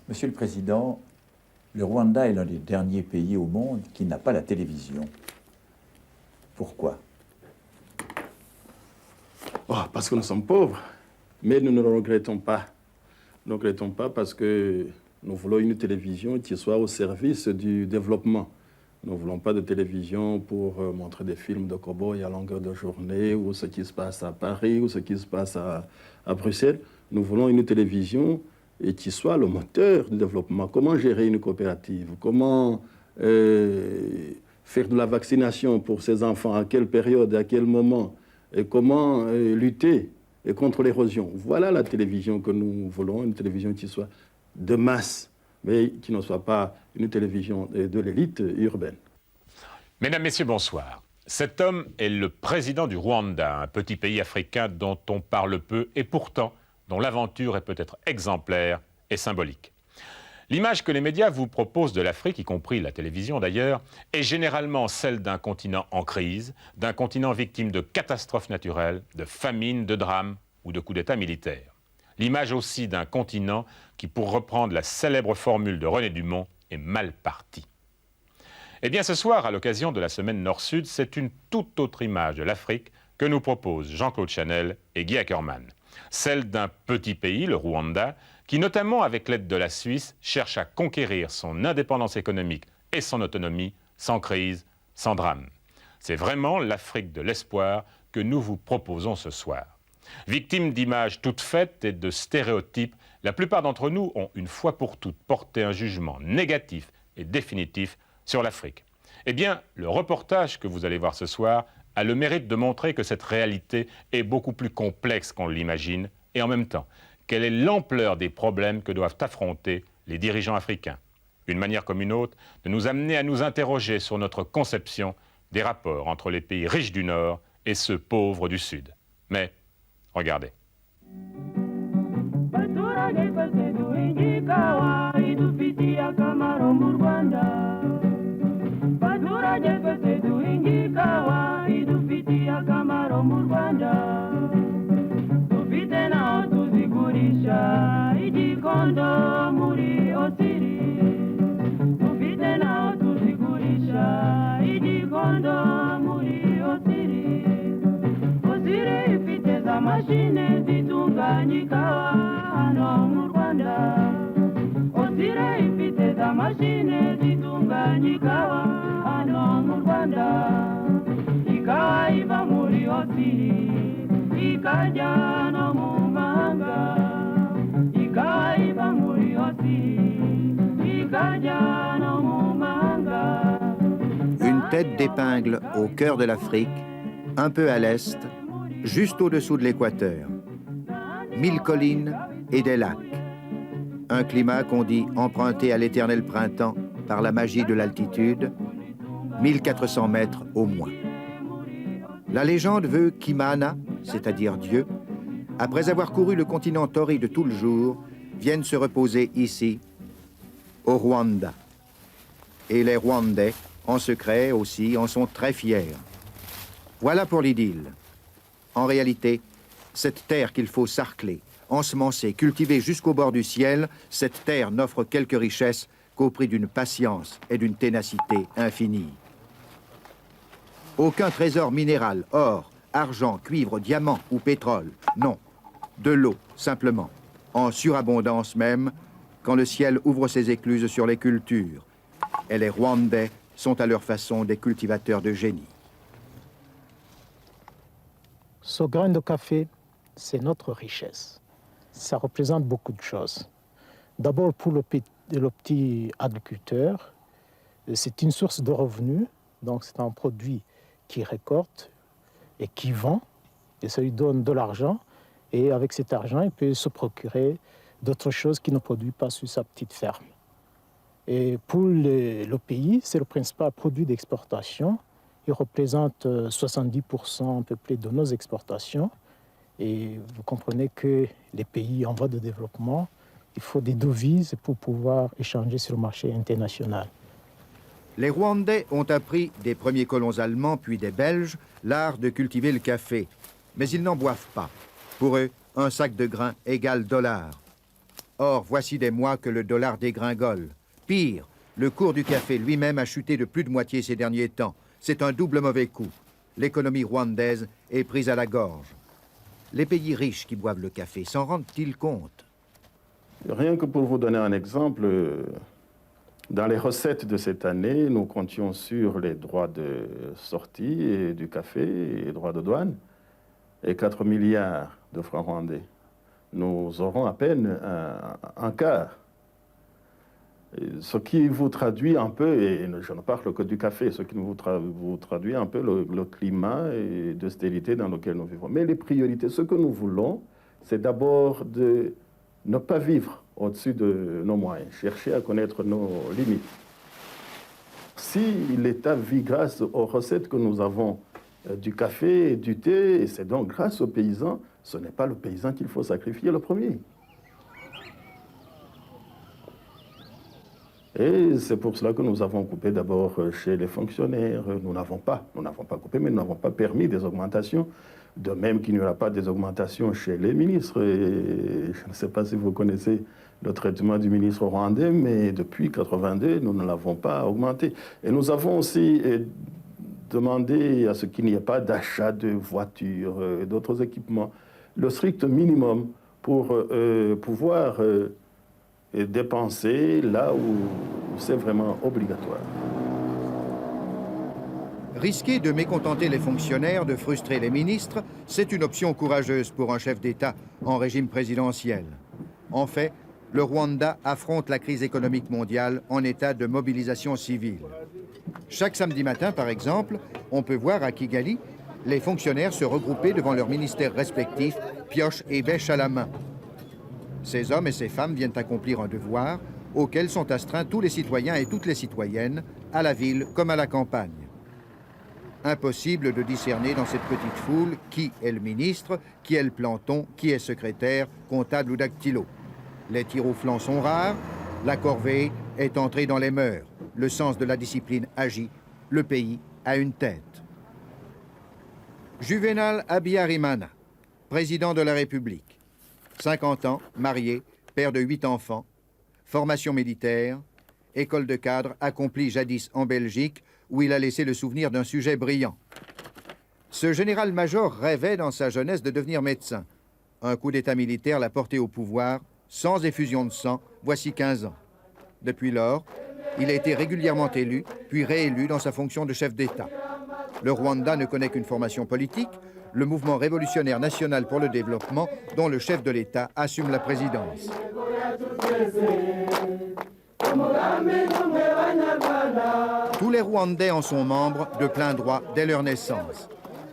Monsieur le Président, le Rwanda est l'un des derniers pays au monde qui n'a pas la télévision. Pourquoi? Oh, parce que nous sommes pauvres, mais nous ne le regrettons pas. Nous ne regrettons pas parce que nous voulons une télévision qui soit au service du développement. Nous ne voulons pas de télévision pour montrer des films de cow-boys à longueur de journée, ou ce qui se passe à Paris, ou ce qui se passe à Bruxelles. Nous voulons une télévision qui soit le moteur du développement. Comment gérer une coopérative? Comment faire de la vaccination pour ces enfants? À quelle période? À quel moment? Et comment lutter contre l'érosion? Voilà la télévision que nous voulons, une télévision qui soit de masse, mais qui ne soit pas une télévision de l'élite urbaine. Mesdames, Messieurs, bonsoir. Cet homme est le président du Rwanda, un petit pays africain dont on parle peu et pourtant dont l'aventure est peut-être exemplaire et symbolique. L'image que les médias vous proposent de l'Afrique, y compris la télévision d'ailleurs, est généralement celle d'un continent en crise, d'un continent victime de catastrophes naturelles, de famines, de drames ou de coups d'État militaires. L'image aussi d'un continent qui, pour reprendre la célèbre formule de René Dumont, est mal parti. Eh bien ce soir, à l'occasion de la semaine Nord-Sud, c'est une toute autre image de l'Afrique que nous proposent Jean-Claude Chanel et Guy Ackerman. Celle d'un petit pays, le Rwanda, qui, notamment avec l'aide de la Suisse, cherche à conquérir son indépendance économique et son autonomie sans crise, sans drame. C'est vraiment l'Afrique de l'espoir que nous vous proposons ce soir. Victimes d'images toutes faites et de stéréotypes, la plupart d'entre nous ont une fois pour toutes porté un jugement négatif et définitif sur l'Afrique. Eh bien, le reportage que vous allez voir ce soir a le mérite de montrer que cette réalité est beaucoup plus complexe qu'on l'imagine et en même temps, quelle est l'ampleur des problèmes que doivent affronter les dirigeants africains. Une manière comme une autre de nous amener à nous interroger sur notre conception des rapports entre les pays riches du Nord et ceux pauvres du Sud. Mais, regardez. Une tête d'épingle au cœur de l'Afrique, un peu à l'est, juste au-dessous de l'équateur. 1000 collines et des lacs. Un climat qu'on dit emprunté à l'éternel printemps par la magie de l'altitude, 1400 mètres au moins. La légende veut qu'Imana, c'est-à-dire Dieu, après avoir couru le continent torride tout le jour, vienne se reposer ici, au Rwanda. Et les Rwandais, en secret aussi, en sont très fiers. Voilà pour l'idylle. En réalité, cette terre qu'il faut sarcler, ensemencer, cultiver jusqu'au bord du ciel, cette terre n'offre quelques richesses qu'au prix d'une patience et d'une ténacité infinie. Aucun trésor minéral, or, argent, cuivre, diamant ou pétrole, non. De l'eau, simplement, en surabondance même, quand le ciel ouvre ses écluses sur les cultures. Et les Rwandais sont à leur façon des cultivateurs de génie. Ce grain de café, c'est notre richesse. Ça représente beaucoup de choses. D'abord, pour le petit agriculteur, c'est une source de revenus. Donc, c'est un produit qu'il récolte et qui vend. Et ça lui donne de l'argent. Et avec cet argent, il peut se procurer d'autres choses qu'il ne produit pas sur sa petite ferme. Et pour le pays, c'est le principal produit d'exportation. Il représente 70% à peu près de nos exportations. Et vous comprenez que les pays en voie de développement, il faut des devises pour pouvoir échanger sur le marché international. Les Rwandais ont appris des premiers colons allemands puis des Belges l'art de cultiver le café. Mais ils n'en boivent pas. Pour eux, un sac de grains égale $. Or, voici des mois que le dollar dégringole. Pire, le cours du café lui-même a chuté de plus de moitié ces derniers temps. C'est un double mauvais coup. L'économie rwandaise est prise à la gorge. Les pays riches qui boivent le café s'en rendent-ils compte? Rien que pour vous donner un exemple, dans les recettes de cette année, nous comptions sur les droits de sortie et du café et les droits de douane et 4 milliards de francs rwandais. Nous aurons à peine un quart. Ce qui vous traduit un peu, et je ne parle que du café, ce qui vous traduit un peu le climat d'austérité dans lequel nous vivons. Mais les priorités, ce que nous voulons, c'est d'abord de ne pas vivre au-dessus de nos moyens, chercher à connaître nos limites. Si l'État vit grâce aux recettes que nous avons du café et du thé, et c'est donc grâce aux paysans, ce n'est pas le paysan qu'il faut sacrifier le premier. Et c'est pour cela que nous avons coupé d'abord chez les fonctionnaires. Nous n'avons pas coupé, mais nous n'avons pas permis des augmentations. De même qu'il n'y aura pas des augmentations chez les ministres. Et je ne sais pas si vous connaissez le traitement du ministre rwandais, mais depuis 1982, nous ne l'avons pas augmenté. Et nous avons aussi demandé à ce qu'il n'y ait pas d'achat de voitures et d'autres équipements. Le strict minimum pour pouvoir dépenser là où c'est vraiment obligatoire. Risquer de mécontenter les fonctionnaires, de frustrer les ministres, c'est une option courageuse pour un chef d'État en régime présidentiel. En fait, le Rwanda affronte la crise économique mondiale en état de mobilisation civile. Chaque samedi matin, par exemple, on peut voir à Kigali les fonctionnaires se regrouper devant leurs ministères respectifs, pioches et bêches à la main. Ces hommes et ces femmes viennent accomplir un devoir auquel sont astreints tous les citoyens et toutes les citoyennes, à la ville comme à la campagne. Impossible de discerner dans cette petite foule qui est le ministre, qui est le planton, qui est secrétaire, comptable ou dactylo. Les tirs au flanc sont rares, la corvée est entrée dans les mœurs, le sens de la discipline agit, le pays a une tête. Juvenal Habyarimana, président de la République. 50 ans, marié, père de 8 enfants, formation militaire, école de cadre accomplie jadis en Belgique, où il a laissé le souvenir d'un sujet brillant. Ce général-major rêvait dans sa jeunesse de devenir médecin. Un coup d'État militaire l'a porté au pouvoir, sans effusion de sang, voici 15 ans. Depuis lors, il a été régulièrement élu, puis réélu dans sa fonction de chef d'État. Le Rwanda ne connaît qu'une formation politique, le mouvement révolutionnaire national pour le développement, dont le chef de l'État assume la présidence. Tous les Rwandais en sont membres de plein droit dès leur naissance.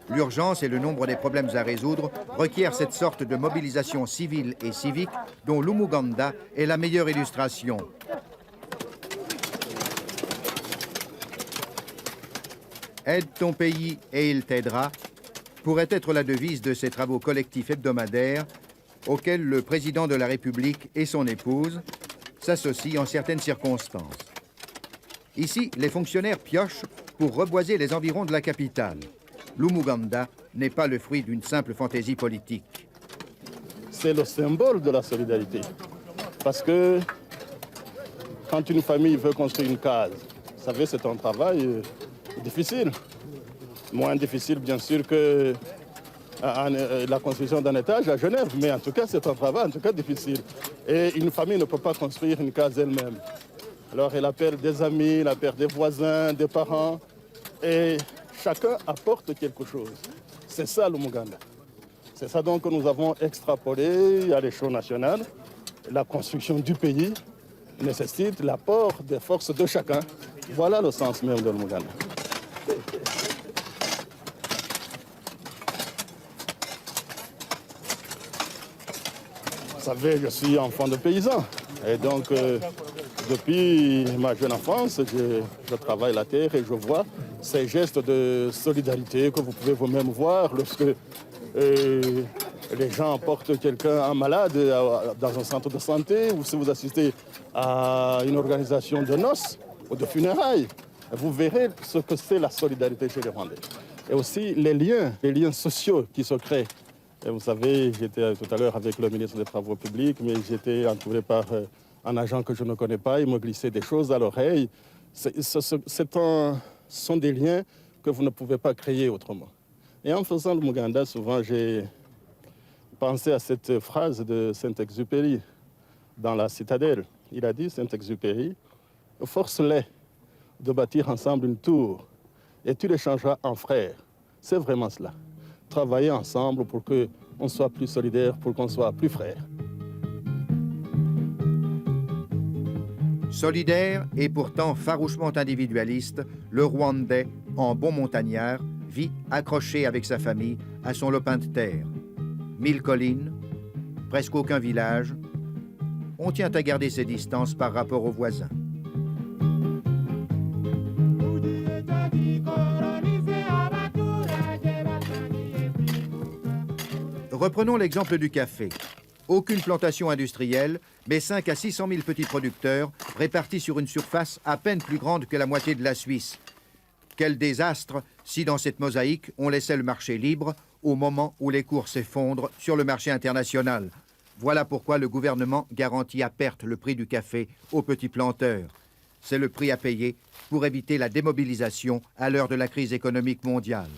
L'urgence et le nombre des problèmes à résoudre requièrent cette sorte de mobilisation civile et civique dont l'Umuganda est la meilleure illustration. Aide ton pays et il t'aidera pourrait être la devise de ces travaux collectifs hebdomadaires auxquels le président de la République et son épouse s'associent en certaines circonstances. Ici, les fonctionnaires piochent pour reboiser les environs de la capitale. L'Umuganda n'est pas le fruit d'une simple fantaisie politique. C'est le symbole de la solidarité. Parce que quand une famille veut construire une case, vous savez, c'est un travail difficile. Moins difficile, bien sûr, que la construction d'un étage à Genève, mais en tout cas, c'est un travail difficile. Et une famille ne peut pas construire une case elle-même. Alors, elle appelle des amis, elle appelle des voisins, des parents, et chacun apporte quelque chose. C'est ça l'Umuganda. C'est ça donc que nous avons extrapolé à l'échelon national. La construction du pays nécessite l'apport des forces de chacun. Voilà le sens même de l'Umuganda. Vous savez, je suis enfant de paysan. Et donc, depuis ma jeune enfance, je travaille la terre et je vois ces gestes de solidarité que vous pouvez vous-même voir lorsque les gens portent un malade dans un centre de santé ou si vous assistez à une organisation de noces ou de funérailles. Vous verrez ce que c'est la solidarité chez les Rwandais. Et aussi les liens sociaux qui se créent Et vous savez, j'étais tout à l'heure avec le ministre des Travaux publics, mais j'étais entouré par un agent que je ne connais pas. Il me glissait des choses à l'oreille. Ce sont des liens que vous ne pouvez pas créer autrement. Et en faisant le Muganda, souvent, j'ai pensé à cette phrase de Saint-Exupéry dans La Citadelle. Il a dit, Saint-Exupéry, « Force-les de bâtir ensemble une tour et tu les changeras en frères. » C'est vraiment cela. Travailler ensemble pour qu'on soit plus solidaire, pour qu'on soit plus frères. Solidaire et pourtant farouchement individualiste, le Rwandais, en bon montagnard, vit accroché avec sa famille à son lopin de terre. 1000 collines, presque aucun village. On tient à garder ses distances par rapport aux voisins. Reprenons l'exemple du café. Aucune plantation industrielle, mais 5 à 600 000 petits producteurs répartis sur une surface à peine plus grande que la moitié de la Suisse. Quel désastre si dans cette mosaïque on laissait le marché libre au moment où les cours s'effondrent sur le marché international. Voilà pourquoi le gouvernement garantit à perte le prix du café aux petits planteurs. C'est le prix à payer pour éviter la démobilisation à l'heure de la crise économique mondiale.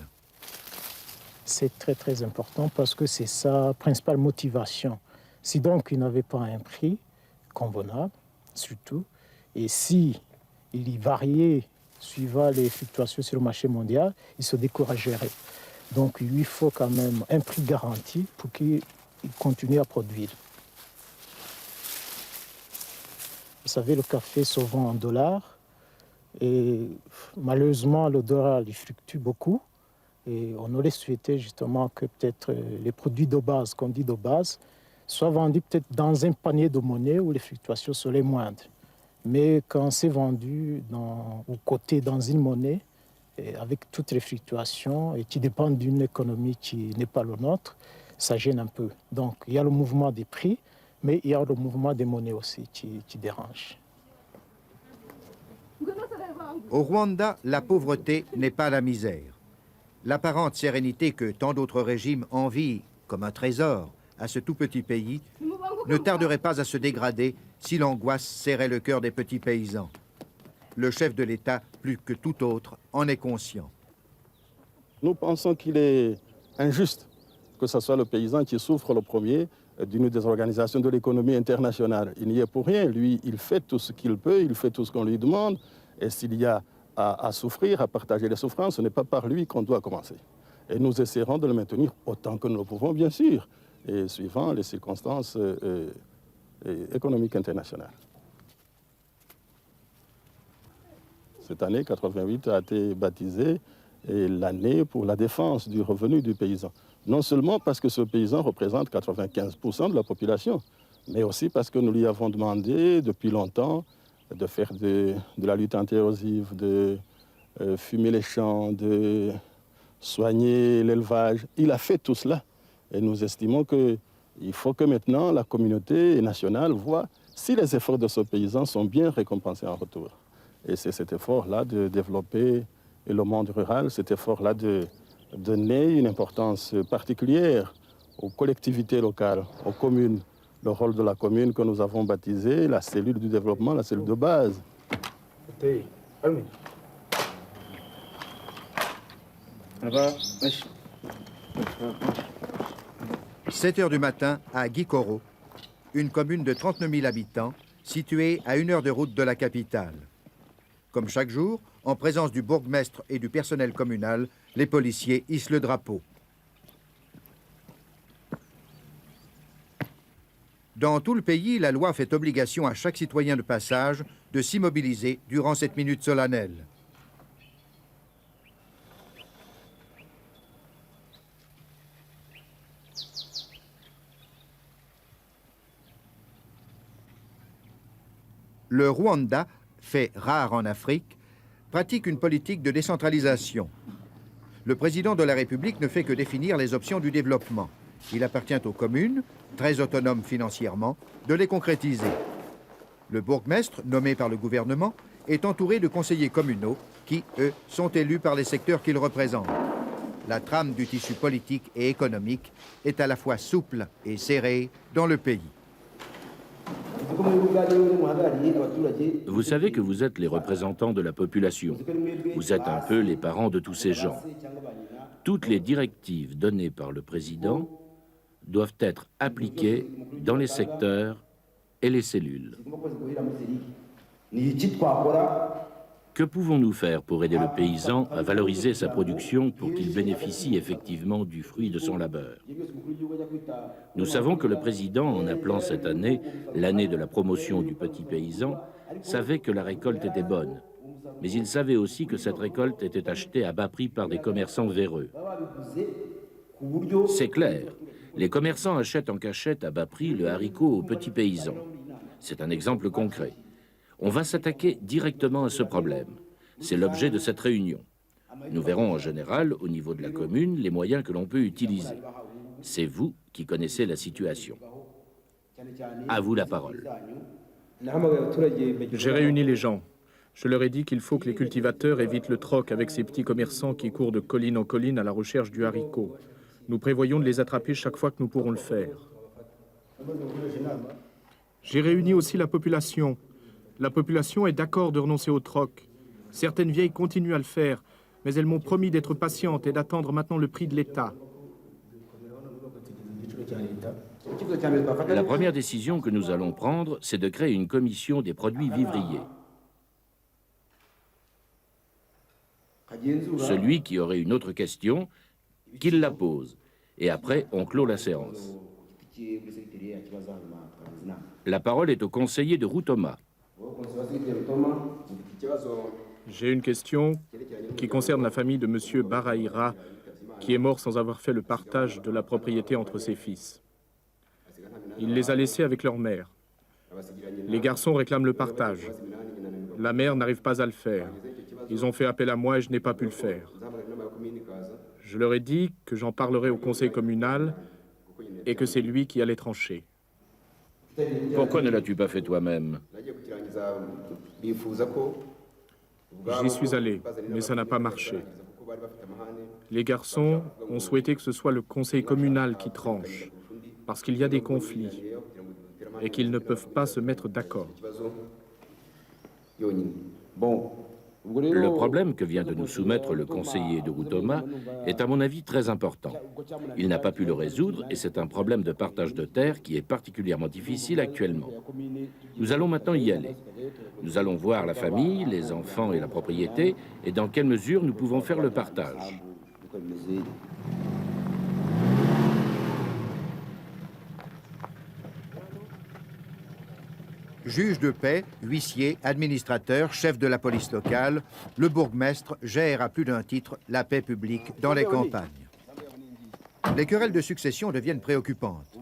C'est très important parce que c'est sa principale motivation. Si donc il n'avait pas un prix convenable, surtout, et si il y variait suivant les fluctuations sur le marché mondial, il se découragerait. Donc il lui faut quand même un prix garanti pour qu'il continue à produire. Vous savez, le café se vend en dollars et malheureusement le dollar il fluctue beaucoup. Et on aurait souhaité justement que peut-être les produits de base, qu'on dit de base, soient vendus peut-être dans un panier de monnaie où les fluctuations seraient moindres. Mais quand c'est vendu ou coté dans une monnaie, et avec toutes les fluctuations et qui dépendent d'une économie qui n'est pas le nôtre, ça gêne un peu. Donc il y a le mouvement des prix, mais il y a le mouvement des monnaies aussi qui dérange. Au Rwanda, la pauvreté n'est pas la misère. L'apparente sérénité que tant d'autres régimes envient comme un trésor à ce tout petit pays ne tarderait pas à se dégrader si l'angoisse serrait le cœur des petits paysans. Le chef de l'État, plus que tout autre, en est conscient. Nous pensons qu'il est injuste que ce soit le paysan qui souffre le premier d'une désorganisation de l'économie internationale. Il n'y est pour rien. Lui, il fait tout ce qu'il peut, il fait tout ce qu'on lui demande. Et s'il y a à souffrir, à partager les souffrances, ce n'est pas par lui qu'on doit commencer. Et nous essaierons de le maintenir autant que nous le pouvons, bien sûr, et suivant les circonstances économiques internationales. Cette année, 88, a été baptisée l'année pour la défense du revenu du paysan. Non seulement parce que ce paysan représente 95% de la population, mais aussi parce que nous lui avons demandé depuis longtemps de faire de la lutte anti-érosive, de fumer les champs, de soigner l'élevage. Il a fait tout cela. Et nous estimons qu'il faut que maintenant la communauté nationale voit si les efforts de ce paysan sont bien récompensés en retour. Et c'est cet effort-là de développer le monde rural, cet effort-là de donner une importance particulière aux collectivités locales, aux communes. Le rôle de la commune que nous avons baptisé la cellule du développement, la cellule de base. 7 heures du matin à Gikoro, une commune de 39 000 habitants située à 1 heure de route de la capitale. Comme chaque jour, en présence du bourgmestre et du personnel communal, les policiers hissent le drapeau. Dans tout le pays, la loi fait obligation à chaque citoyen de passage de s'immobiliser durant cette minute solennelle. Le Rwanda, fait rare en Afrique, pratique une politique de décentralisation. Le président de la République ne fait que définir les options du développement. Il appartient aux communes, très autonomes financièrement, de les concrétiser. Le bourgmestre, nommé par le gouvernement, est entouré de conseillers communaux qui, eux, sont élus par les secteurs qu'ils représentent. la trame du tissu politique et économique est à la fois souple et serrée dans le pays. Vous savez que vous êtes les représentants de la population. Vous êtes un peu les parents de tous ces gens. Toutes les directives données par le président doivent être appliquées dans les secteurs et les cellules. Que pouvons-nous faire pour aider le paysan à valoriser sa production pour qu'il bénéficie effectivement du fruit de son labeur? Nous savons que le président, en appelant cette année l'année de la promotion du petit paysan, savait que la récolte était bonne. Mais il savait aussi que cette récolte était achetée à bas prix par des commerçants véreux. C'est clair, les commerçants achètent en cachette à bas prix le haricot aux petits paysans. C'est un exemple concret. On va s'attaquer directement à ce problème. C'est l'objet de cette réunion. Nous verrons en général, au niveau de la commune, les moyens que l'on peut utiliser. C'est vous qui connaissez la situation. À vous la parole. J'ai réuni les gens. Je leur ai dit qu'il faut que les cultivateurs évitent le troc avec ces petits commerçants qui courent de colline en colline à la recherche du haricot. Nous prévoyons de les attraper chaque fois que nous pourrons le faire. J'ai réuni aussi la population. La population est d'accord de renoncer au troc. Certaines vieilles continuent à le faire, mais elles m'ont promis d'être patientes et d'attendre maintenant le prix de l'État. La première décision que nous allons prendre, c'est de créer une commission des produits vivriers. Celui qui aurait une autre question, qu'il la pose. Et après, on clôt la séance. La parole est au conseiller de Routoma. J'ai une question qui concerne la famille de M. Baraïra, qui est mort sans avoir fait le partage de la propriété entre ses fils. Il les a laissés avec leur mère. Les garçons réclament le partage. La mère n'arrive pas à le faire. Ils ont fait appel à moi et je n'ai pas pu le faire. Je leur ai dit que j'en parlerai au conseil communal et que c'est lui qui allait trancher. Pourquoi ne l'as-tu pas fait toi-même? J'y suis allé, mais ça n'a pas marché. Les garçons ont souhaité que ce soit le conseil communal qui tranche, parce qu'il y a des conflits et qu'ils ne peuvent pas se mettre d'accord. Le problème que vient de nous soumettre le conseiller de Routoma est à mon avis très important. Il n'a pas pu le résoudre et c'est un problème de partage de terre qui est particulièrement difficile actuellement. Nous allons maintenant y aller. Nous allons voir la famille, les enfants et la propriété et dans quelle mesure nous pouvons faire le partage. Juge de paix, huissier, administrateur, chef de la police locale, le bourgmestre gère à plus d'un titre la paix publique dans les campagnes. Les querelles de succession deviennent préoccupantes.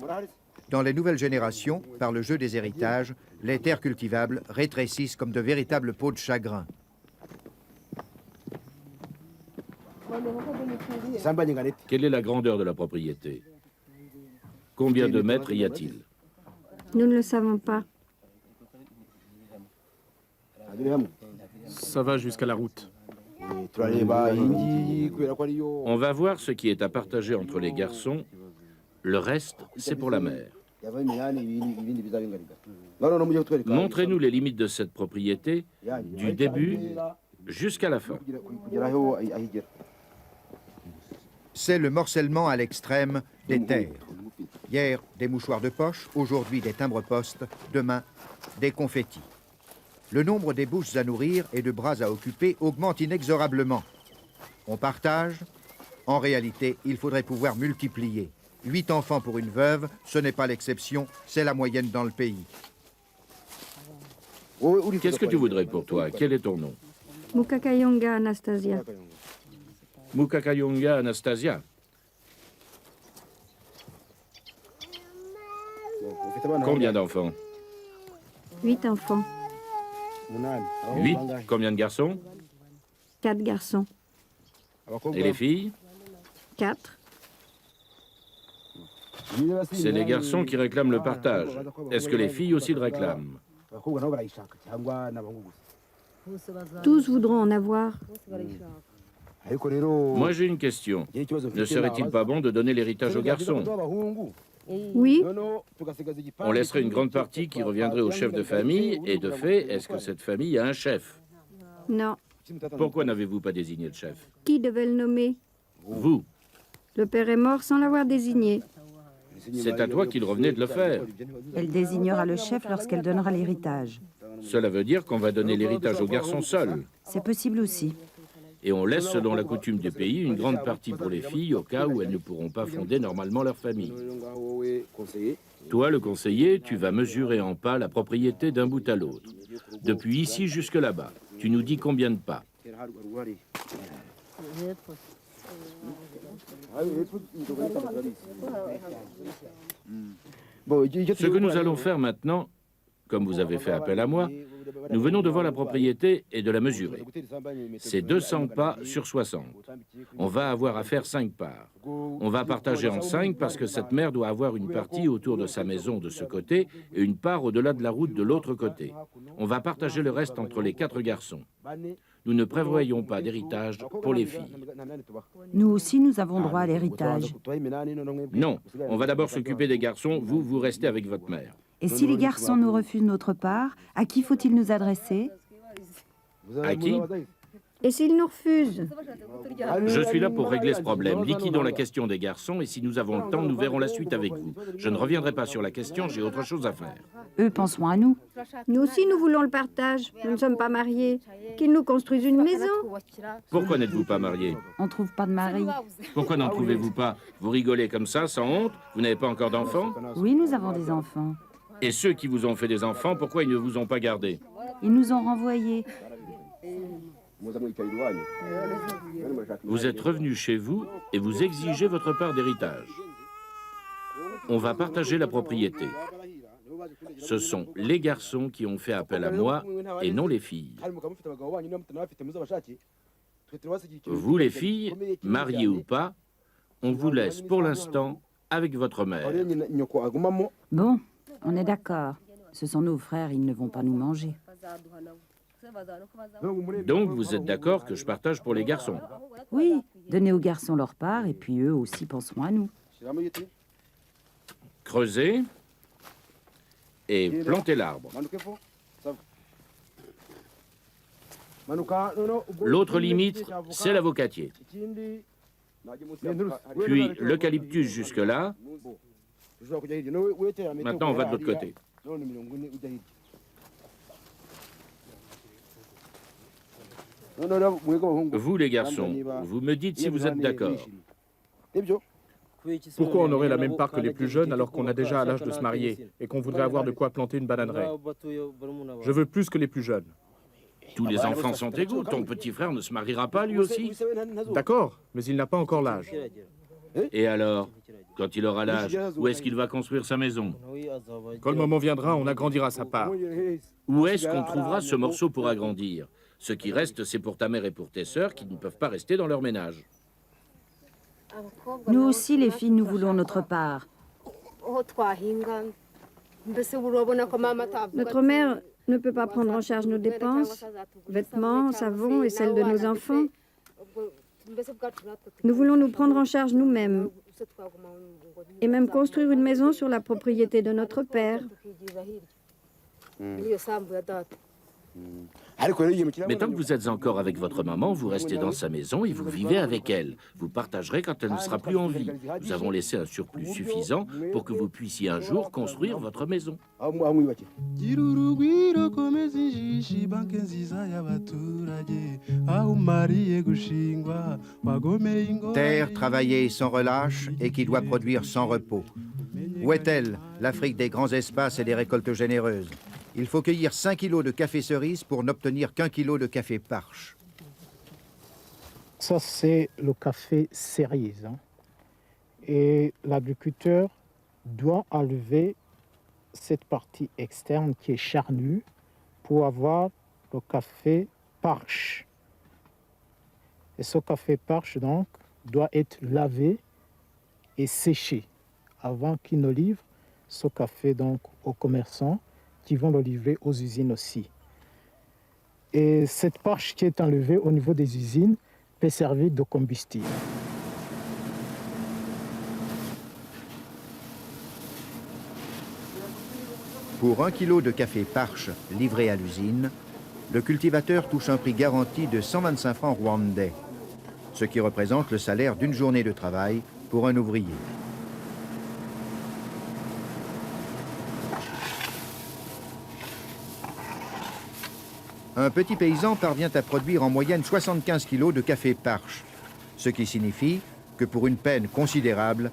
Dans les nouvelles générations, par le jeu des héritages, les terres cultivables rétrécissent comme de véritables pots de chagrin. Quelle est la grandeur de la propriété? Combien de mètres y a-t-il? Nous ne le savons pas. Ça va jusqu'à la route. On va voir ce qui est à partager entre les garçons. Le reste, c'est pour la mère. Montrez-nous les limites de cette propriété, du début jusqu'à la fin. C'est le morcellement à l'extrême des terres. Hier, des mouchoirs de poche, aujourd'hui des timbres-postes, demain, des confettis. Le nombre des bouches à nourrir et de bras à occuper augmente inexorablement. On partage. En réalité, il faudrait pouvoir multiplier. 8 enfants pour une veuve, ce n'est pas l'exception, c'est la moyenne dans le pays. Qu'est-ce que tu voudrais pour toi? Quel est ton nom? Mukakayonga Anastasia. Mukakayonga Anastasia. Combien d'enfants? 8 enfants. 8. Combien de garçons? 4 garçons. Et les filles? 4. C'est les garçons qui réclament le partage. Est-ce que les filles aussi le réclament? Tous voudront en avoir. Moi, j'ai une question. Ne serait-il pas bon de donner l'héritage aux garçons? Oui, On laisserait une grande partie qui reviendrait au chef de famille, et de fait, est-ce que cette famille a un chef? non. Pourquoi n'avez-vous pas désigné le chef? Qui devait le nommer? Vous. Le père est mort sans l'avoir désigné. C'est à toi qu'il revenait de le faire. Elle désignera le chef lorsqu'elle donnera l'héritage. Cela veut dire qu'on va donner l'héritage aux garçons seuls. C'est possible aussi. Et on laisse, selon la coutume du pays, une grande partie pour les filles au cas où elles ne pourront pas fonder normalement leur famille. Toi, le conseiller, tu vas mesurer en pas la propriété d'un bout à l'autre. Depuis ici jusque là-bas. Tu nous dis combien de pas. Ce que nous allons faire maintenant, comme vous avez fait appel à moi, nous venons de voir la propriété et de la mesurer. C'est 200 pas sur 60. On va avoir à faire 5 parts. On va partager en 5 parce que cette mère doit avoir une partie autour de sa maison de ce côté et une part au-delà de la route de l'autre côté. On va partager le reste entre les 4 garçons. Nous ne prévoyons pas d'héritage pour les filles. Nous aussi, nous avons droit à l'héritage. Non, on va d'abord s'occuper des garçons. Vous, vous restez avec votre mère. Et si les garçons nous refusent notre part, à qui faut-il nous adresser? À qui? Et s'il nous refuse? Je suis là pour régler ce problème. Liquidons la question des garçons et si nous avons le temps, nous verrons la suite avec vous. Je ne reviendrai pas sur la question, j'ai autre chose à faire. Eux penseront à nous. Nous aussi, nous voulons le partage. Nous ne sommes pas mariés. Qu'ils nous construisent une maison. Pourquoi n'êtes-vous pas mariés? On ne trouve pas de mari. Pourquoi n'en trouvez-vous pas? Vous rigolez comme ça, sans honte? Vous n'avez pas encore d'enfants? Oui, nous avons des enfants. Et ceux qui vous ont fait des enfants, pourquoi ils ne vous ont pas gardés? Ils nous ont renvoyés. Vous êtes revenu chez vous et vous exigez votre part d'héritage. On va partager la propriété. Ce sont les garçons qui ont fait appel à moi et non les filles. Vous, les filles, mariées ou pas, on vous laisse pour l'instant avec votre mère. Bon, on est d'accord. Ce sont nos frères, ils ne vont pas nous manger. Donc vous êtes d'accord que je partage pour les garçons? Oui, donnez aux garçons leur part et puis eux aussi penseront à nous. Creusez et plantez l'arbre. L'autre limite, c'est l'avocatier. Puis l'eucalyptus jusque-là. Maintenant, on va de l'autre côté. Vous, les garçons, vous me dites si vous êtes d'accord. Pourquoi on aurait la même part que les plus jeunes alors qu'on a déjà à l'âge de se marier et qu'on voudrait avoir de quoi planter une bananeraie? Je veux plus que les plus jeunes. Tous les enfants sont égaux. Ton petit frère ne se mariera pas, lui aussi? D'accord, mais il n'a pas encore l'âge. Et alors, quand il aura l'âge, où est-ce qu'il va construire sa maison? Quand le moment viendra, on agrandira sa part. Où est-ce qu'on trouvera ce morceau pour agrandir? Ce qui reste, c'est pour ta mère et pour tes sœurs qui ne peuvent pas rester dans leur ménage. Nous aussi, les filles, nous voulons notre part. Notre mère ne peut pas prendre en charge nos dépenses, vêtements, savon et celles de nos enfants. Nous voulons nous prendre en charge nous-mêmes et même construire une maison sur la propriété de notre père. Mais tant que vous êtes encore avec votre maman, vous restez dans sa maison et vous vivez avec elle. Vous partagerez quand elle ne sera plus en vie. Nous avons laissé un surplus suffisant pour que vous puissiez un jour construire votre maison. Terre travaillée sans relâche et qui doit produire sans repos. Où est-elle, l'Afrique des grands espaces et des récoltes généreuses? Il faut cueillir 5 kilos de café cerise pour n'obtenir qu'1 kilo de café parche. Ça, c'est le café cerise. Hein. Et l'agriculteur doit enlever cette partie externe qui est charnue pour avoir le café parche. Et ce café parche, donc, doit être lavé et séché avant qu'il ne livre ce café donc, aux commerçants qui vont le livrer aux usines aussi. Et cette parche qui est enlevée au niveau des usines peut servir de combustible. Pour 1 kilo de café Parche livré à l'usine, le cultivateur touche un prix garanti de 125 francs rwandais, ce qui représente le salaire d'une journée de travail pour un ouvrier. Un petit paysan parvient à produire en moyenne 75 kilos de café Parche, ce qui signifie que pour une peine considérable,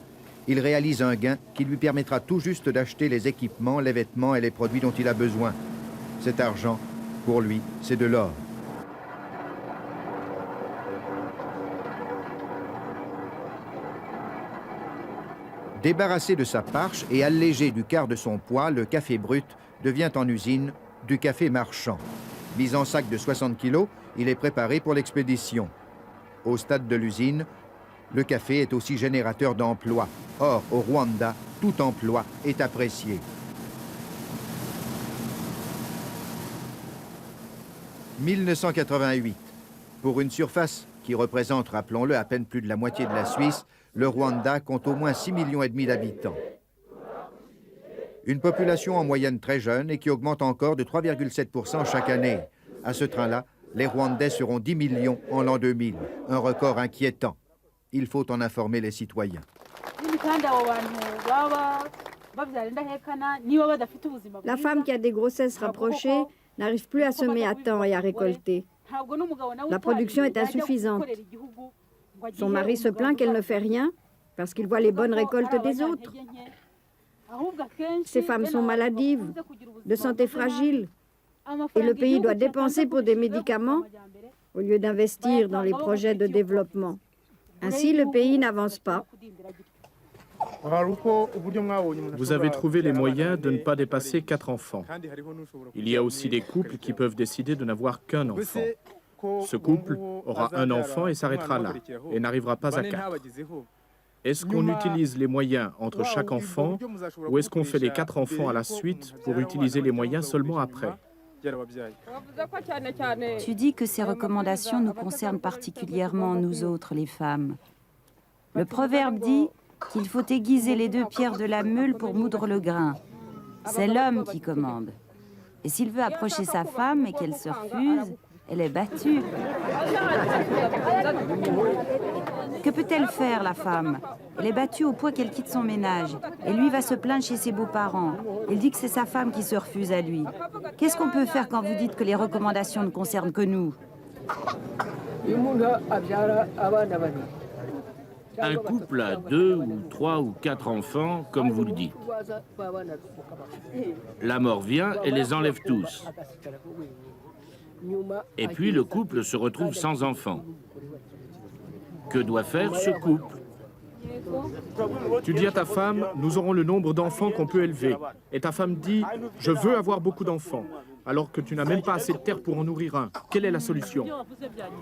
il réalise un gain qui lui permettra tout juste d'acheter les équipements, les vêtements et les produits dont il a besoin. Cet argent, pour lui, c'est de l'or. Débarrassé de sa parche et allégé du quart de son poids, le café brut devient en usine du café marchand. Mis en sac de 60 kg, il est préparé pour l'expédition. Au stade de l'usine, le café est aussi générateur d'emplois. Or, au Rwanda, tout emploi est apprécié. « 1988. Pour une surface qui représente, rappelons-le, à peine plus de la moitié de la Suisse, le Rwanda compte au moins 6,5 millions d'habitants. Une population en moyenne très jeune et qui augmente encore de 3,7% chaque année. À ce train-là, les Rwandais seront 10 millions en l'an 2000, un record inquiétant. Il faut en informer les citoyens. La femme qui a des grossesses rapprochées n'arrive plus à semer à temps et à récolter. La production est insuffisante. Son mari se plaint qu'elle ne fait rien parce qu'il voit les bonnes récoltes des autres. Ces femmes sont maladives, de santé fragile, et le pays doit dépenser pour des médicaments au lieu d'investir dans les projets de développement. Ainsi, le pays n'avance pas. Vous avez trouvé les moyens de ne pas dépasser 4 enfants. Il y a aussi des couples qui peuvent décider de n'avoir qu'un enfant. Ce couple aura un enfant et s'arrêtera là, et n'arrivera pas à 4. Est-ce qu'on utilise les moyens entre chaque enfant, ou est-ce qu'on fait les 4 enfants à la suite pour utiliser les moyens seulement après? Tu dis que ces recommandations nous concernent particulièrement, nous autres, les femmes. Le proverbe dit qu'il faut aiguiser les 2 pierres de la meule pour moudre le grain. C'est l'homme qui commande. Et s'il veut approcher sa femme et qu'elle se refuse, elle est battue. Que peut-elle faire, la femme? Elle est battue au point qu'elle quitte son ménage. Et lui va se plaindre chez ses beaux-parents. Il dit que c'est sa femme qui se refuse à lui. Qu'est-ce qu'on peut faire quand vous dites que les recommandations ne concernent que nous? Un couple a 2 ou 3 ou 4 enfants, comme vous le dites. La mort vient et les enlève tous. Et puis le couple se retrouve sans enfants. Que doit faire ce couple? Tu dis à ta femme, nous aurons le nombre d'enfants qu'on peut élever. Et ta femme dit, je veux avoir beaucoup d'enfants, alors que tu n'as même pas assez de terre pour en nourrir un. Quelle est la solution?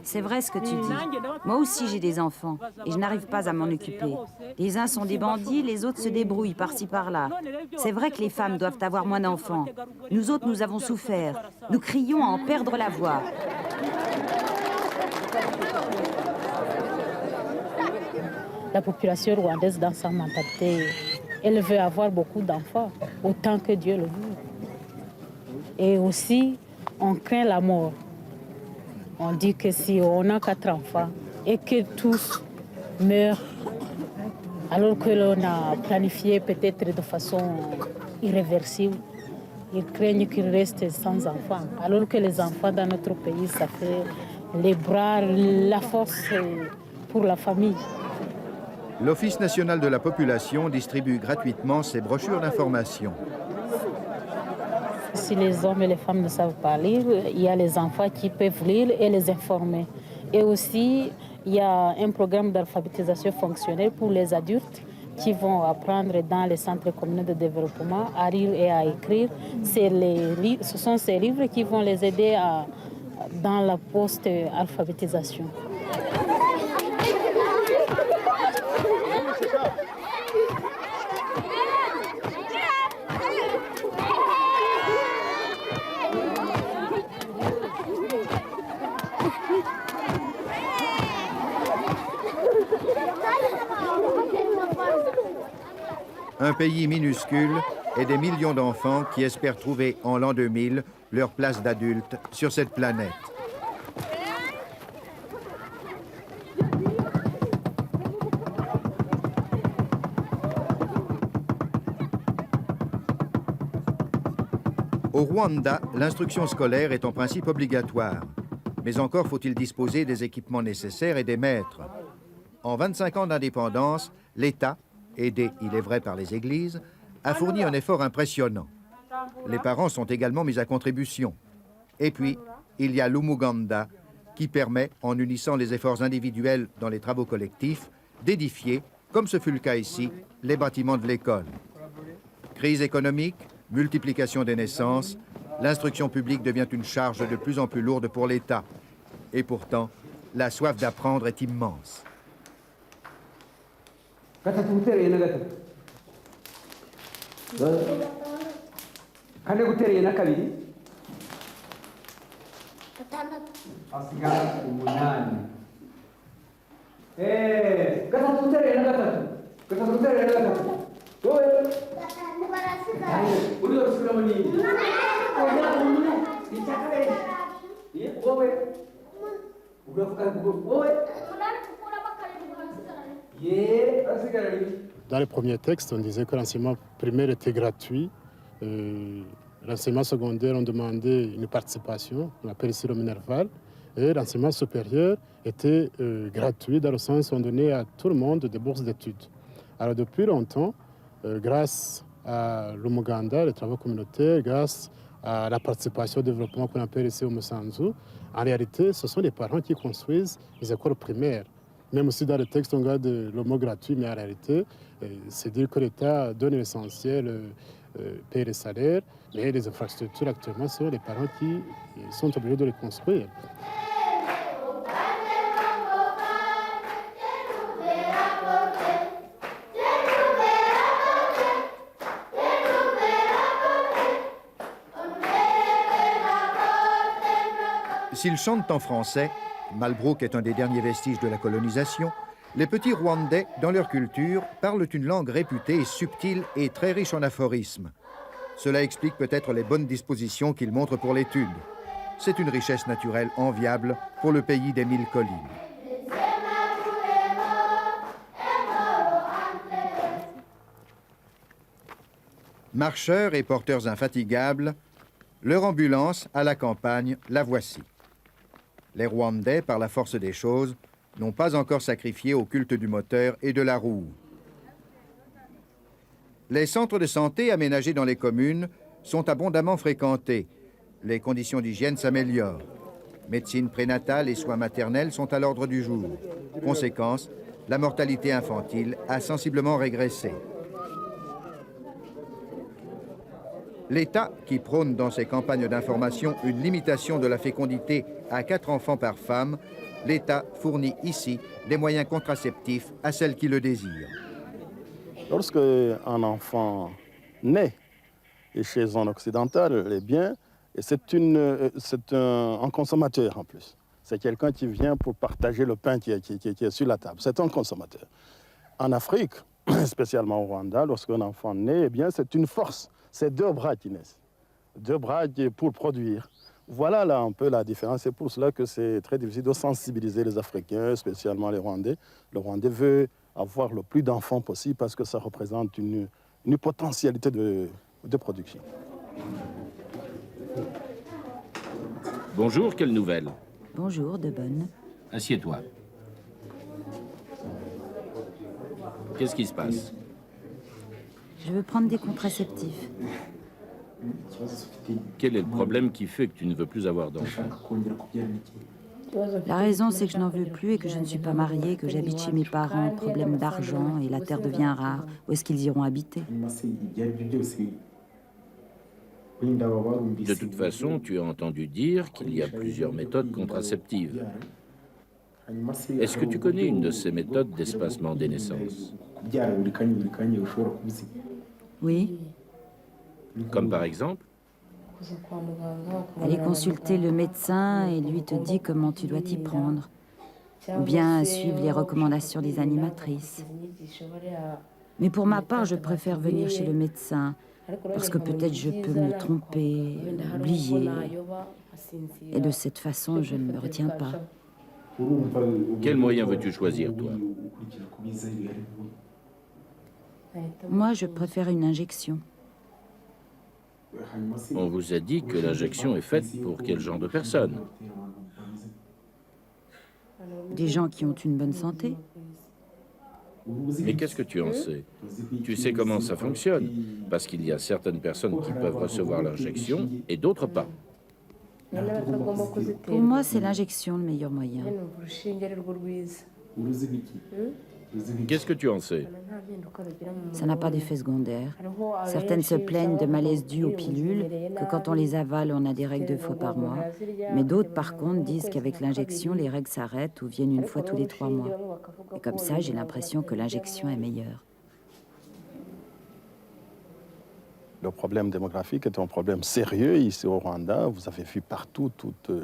C'est vrai ce que tu dis. Moi aussi j'ai des enfants, et je n'arrive pas à m'en occuper. Les uns sont des bandits, les autres se débrouillent par-ci par-là. C'est vrai que les femmes doivent avoir moins d'enfants. Nous autres, nous avons souffert. Nous crions à en perdre la voix. La population rwandaise, dans sa mentalité, elle veut avoir beaucoup d'enfants, autant que Dieu le veut. Et aussi, on craint la mort. On dit que si on a 4 enfants et que tous meurent, alors que l'on a planifié peut-être de façon irréversible, ils craignent qu'ils restent sans enfants. Alors que les enfants dans notre pays, ça fait les bras, la force pour la famille. L'Office national de la population distribue gratuitement ses brochures d'information. Si les hommes et les femmes ne savent pas lire, il y a les enfants qui peuvent lire et les informer. Et aussi, il y a un programme d'alphabétisation fonctionnelle pour les adultes qui vont apprendre dans les centres communaux de développement à lire et à écrire. Ce sont ces livres qui vont les aider dans la post-alphabétisation. Un pays minuscule et des millions d'enfants qui espèrent trouver en l'an 2000 leur place d'adulte sur cette planète. Au Rwanda, l'instruction scolaire est en principe obligatoire. Mais encore faut-il disposer des équipements nécessaires et des maîtres. En 25 ans d'indépendance, l'État, aidé, il est vrai, par les églises, a fourni un effort impressionnant. Les parents sont également mis à contribution. Et puis, il y a l'Umuganda, qui permet, en unissant les efforts individuels dans les travaux collectifs, d'édifier, comme ce fut le cas ici, les bâtiments de l'école. Crise économique, multiplication des naissances, l'instruction publique devient une charge de plus en plus lourde pour l'État. Et pourtant, la soif d'apprendre est immense. Dans les premiers textes, on disait que l'enseignement primaire était gratuit. L'enseignement secondaire, on demandait une participation, on appelle ici le minerval. Et l'enseignement supérieur était gratuit dans le sens où on donnait à tout le monde des bourses d'études. Alors depuis longtemps, grâce à l'Umuganda, les travaux communautaires, grâce à la participation au développement qu'on appelle ici au Musanzu, en réalité, ce sont les parents qui construisent les écoles primaires. Même aussi dans le texte, on garde le mot gratuit, mais en réalité, c'est dire que l'État donne l'essentiel, paye les salaires, mais les infrastructures actuellement, ce sont les parents qui sont obligés de les construire. S'ils chantent en français, Malbrook est un des derniers vestiges de la colonisation, les petits Rwandais, dans leur culture, parlent une langue réputée, subtile et très riche en aphorismes. Cela explique peut-être les bonnes dispositions qu'ils montrent pour l'étude. C'est une richesse naturelle enviable pour le pays des 1000 collines. Marcheurs et porteurs infatigables, leur ambulance à la campagne, la voici. Les Rwandais, par la force des choses, n'ont pas encore sacrifié au culte du moteur et de la roue. Les centres de santé aménagés dans les communes sont abondamment fréquentés. Les conditions d'hygiène s'améliorent. Médecine prénatale et soins maternels sont à l'ordre du jour. Conséquence, la mortalité infantile a sensiblement régressé. L'État, qui prône dans ses campagnes d'information une limitation de la fécondité à 4 enfants par femme, l'État fournit ici des moyens contraceptifs à celles qui le désirent. Lorsque un enfant naît chez un occidental, eh bien, c'est un consommateur en plus. C'est quelqu'un qui vient pour partager le pain qui est sur la table. C'est un consommateur. En Afrique, spécialement au Rwanda, lorsqu'un enfant naît, eh bien, c'est une force. C'est 2 bras qui naissent. 2 bras pour produire. Voilà là un peu la différence. C'est pour cela que c'est très difficile de sensibiliser les Africains, spécialement les Rwandais. Le Rwandais veut avoir le plus d'enfants possible parce que ça représente une potentialité de production. Bonjour, quelle nouvelle? Bonjour, de bonne. Assieds-toi. Qu'est-ce qui se passe? Je veux prendre des contraceptifs. Quel est le problème qui fait que tu ne veux plus avoir d'enfants? La raison, c'est que je n'en veux plus et que je ne suis pas mariée, que j'habite chez mes parents, problème d'argent et la terre devient rare. Où est-ce qu'ils iront habiter? De toute façon, tu as entendu dire qu'il y a plusieurs méthodes contraceptives. Est-ce que tu connais une de ces méthodes d'espacement des naissances? Oui. Comme par exemple? Aller consulter le médecin et lui te dit comment tu dois t'y prendre. Ou bien suivre les recommandations des animatrices. Mais pour ma part, je préfère venir chez le médecin, parce que peut-être je peux me tromper, oublier. Et de cette façon, je ne me retiens pas. Quel moyen veux-tu choisir, toi? Moi, je préfère une injection. On vous a dit que l'injection est faite pour quel genre de personnes? Des gens qui ont une bonne santé. Mais qu'est-ce que tu en sais? Tu sais comment ça fonctionne? Parce qu'il y a certaines personnes qui peuvent recevoir l'injection et d'autres pas. Pour moi, c'est l'injection le meilleur moyen. Qu'est-ce que tu en sais? Ça n'a pas d'effet secondaire. Certaines se plaignent de malaise dû aux pilules, que quand on les avale, on a des règles 2 fois par mois. Mais d'autres, par contre, disent qu'avec l'injection, les règles s'arrêtent ou viennent 1 fois tous les 3 mois. Et comme ça, j'ai l'impression que l'injection est meilleure. Le problème démographique est un problème sérieux ici au Rwanda. Vous avez vu partout,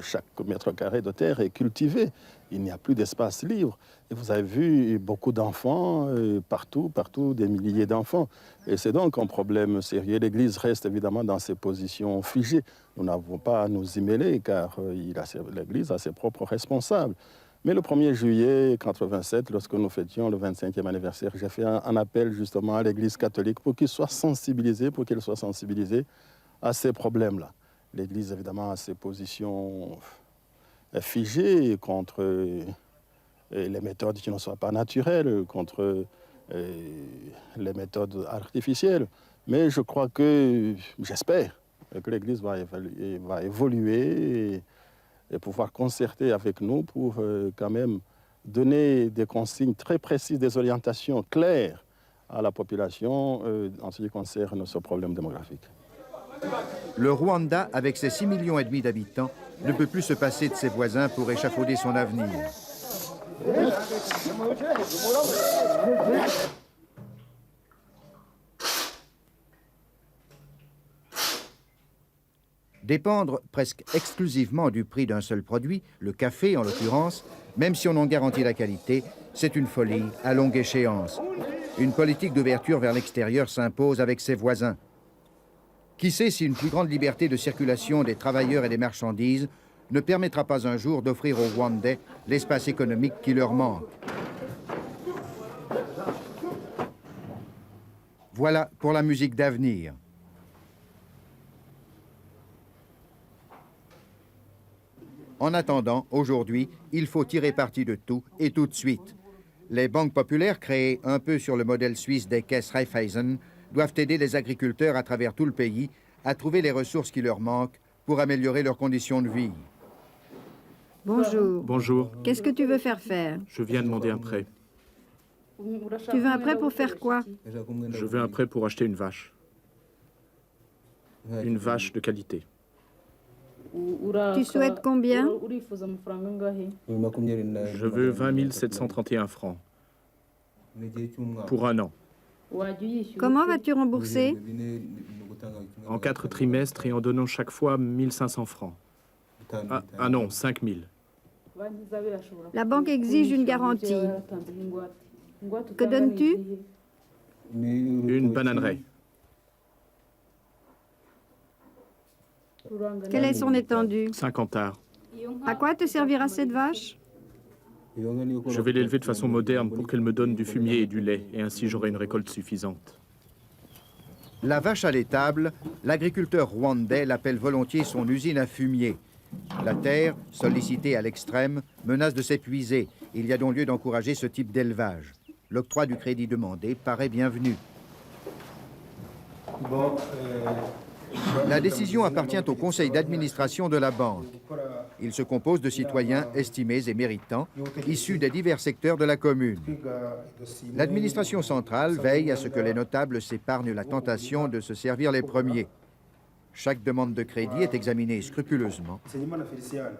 chaque mètre carré de terre est cultivé. Il n'y a plus d'espace libre. Et vous avez vu beaucoup d'enfants, partout, des milliers d'enfants. Et c'est donc un problème sérieux. L'Église reste évidemment dans ses positions figées. Nous n'avons pas à nous y mêler, car l'Église a ses propres responsables. Mais le 1er juillet 1987, lorsque nous fêtions le 25e anniversaire, j'ai fait un appel justement à l'Église catholique pour qu'elle soit sensibilisée à ces problèmes-là. L'Église, évidemment, a ses positions figées contre les méthodes qui ne sont pas naturelles, contre les méthodes artificielles. Mais je crois j'espère que l'Église va évoluer et pouvoir concerter avec nous pour quand même donner des consignes très précises, des orientations claires à la population en ce qui concerne ce problème démographique. Le Rwanda, avec ses 6,5 millions d'habitants, ne peut plus se passer de ses voisins pour échafauder son avenir. Dépendre presque exclusivement du prix d'un seul produit, le café en l'occurrence, même si on en garantit la qualité, c'est une folie à longue échéance. Une politique d'ouverture vers l'extérieur s'impose avec ses voisins. Qui sait si une plus grande liberté de circulation des travailleurs et des marchandises ne permettra pas un jour d'offrir aux Rwandais l'espace économique qui leur manque. Voilà pour la musique d'avenir. En attendant, aujourd'hui, il faut tirer parti de tout et tout de suite. Les banques populaires, créées un peu sur le modèle suisse des caisses Raiffeisen, doivent aider les agriculteurs à travers tout le pays à trouver les ressources qui leur manquent pour améliorer leurs conditions de vie. Bonjour. Bonjour. Qu'est-ce que tu veux faire faire? Je viens demander un prêt. Tu veux un prêt pour faire quoi? Je veux un prêt pour acheter une vache. Une vache de qualité. Tu souhaites combien? Je veux 20 731 francs. Pour 1 an. Comment vas-tu rembourser? En 4 trimestres et en donnant chaque fois 1500 francs. Ah non, 5000. La banque exige une garantie. Que donnes-tu? Une bananerie. Quelle est son étendue? 50 arts. À quoi te servira cette vache? Je vais l'élever de façon moderne pour qu'elle me donne du fumier et du lait, et ainsi j'aurai une récolte suffisante. La vache à l'étable, l'agriculteur rwandais l'appelle volontiers son usine à fumier. La terre, sollicitée à l'extrême, menace de s'épuiser. Il y a donc lieu d'encourager ce type d'élevage. L'octroi du crédit demandé paraît bienvenu. La décision appartient au conseil d'administration de la banque. Il se compose de citoyens estimés et méritants, issus des divers secteurs de la commune. L'administration centrale veille à ce que les notables s'épargnent la tentation de se servir les premiers. Chaque demande de crédit est examinée scrupuleusement.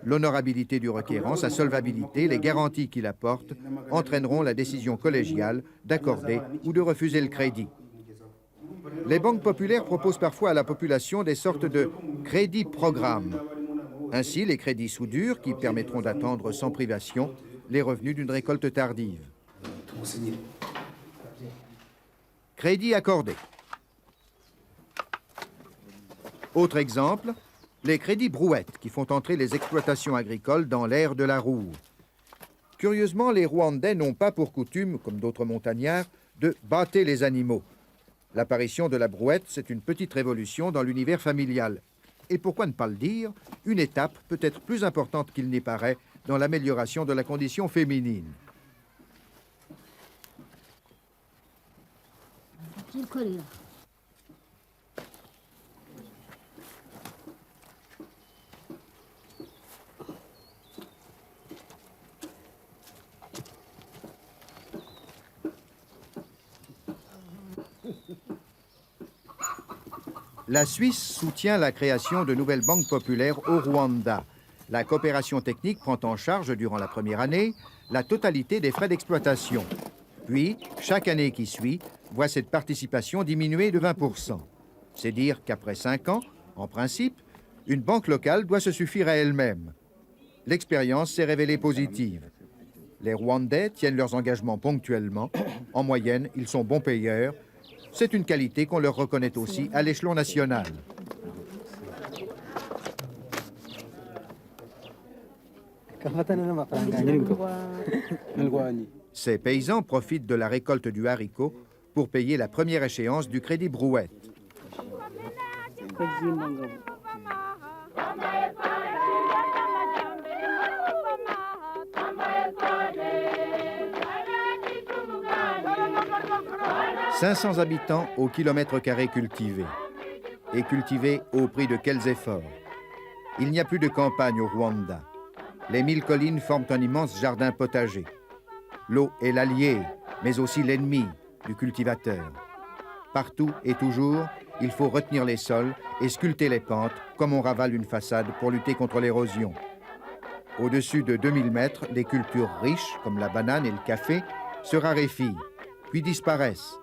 L'honorabilité du requérant, sa solvabilité, les garanties qu'il apporte entraîneront la décision collégiale d'accorder ou de refuser le crédit. Les banques populaires proposent parfois à la population des sortes de crédits-programmes. Ainsi, les crédits soudures qui permettront d'attendre sans privation les revenus d'une récolte tardive. Crédit accordé. Autre exemple, les crédits brouettes qui font entrer les exploitations agricoles dans l'ère de la roue. Curieusement, les Rwandais n'ont pas pour coutume, comme d'autres montagnards, de bâter les animaux. L'apparition de la brouette, c'est une petite révolution dans l'univers familial. Et pourquoi ne pas le dire, une étape peut-être plus importante qu'il n'y paraît dans l'amélioration de la condition féminine. La Suisse soutient la création de nouvelles banques populaires au Rwanda. La coopération technique prend en charge, durant la première année, la totalité des frais d'exploitation. Puis, chaque année qui suit, voit cette participation diminuer de 20%. C'est dire qu'après 5 ans, en principe, une banque locale doit se suffire à elle-même. L'expérience s'est révélée positive. Les Rwandais tiennent leurs engagements ponctuellement. En moyenne, ils sont bons payeurs. C'est une qualité qu'on leur reconnaît aussi à l'échelon national. Ces paysans profitent de la récolte du haricot pour payer la première échéance du crédit brouette. « 500 habitants au kilomètre carré cultivés. Et cultivés au prix de quels efforts? Il n'y a plus de campagne au Rwanda. Les 1000 collines forment un immense jardin potager. L'eau est l'allié, mais aussi l'ennemi du cultivateur. Partout et toujours, il faut retenir les sols et sculpter les pentes comme on ravale une façade pour lutter contre l'érosion. Au-dessus de 2000 mètres, les cultures riches, comme la banane et le café, se raréfient, puis disparaissent.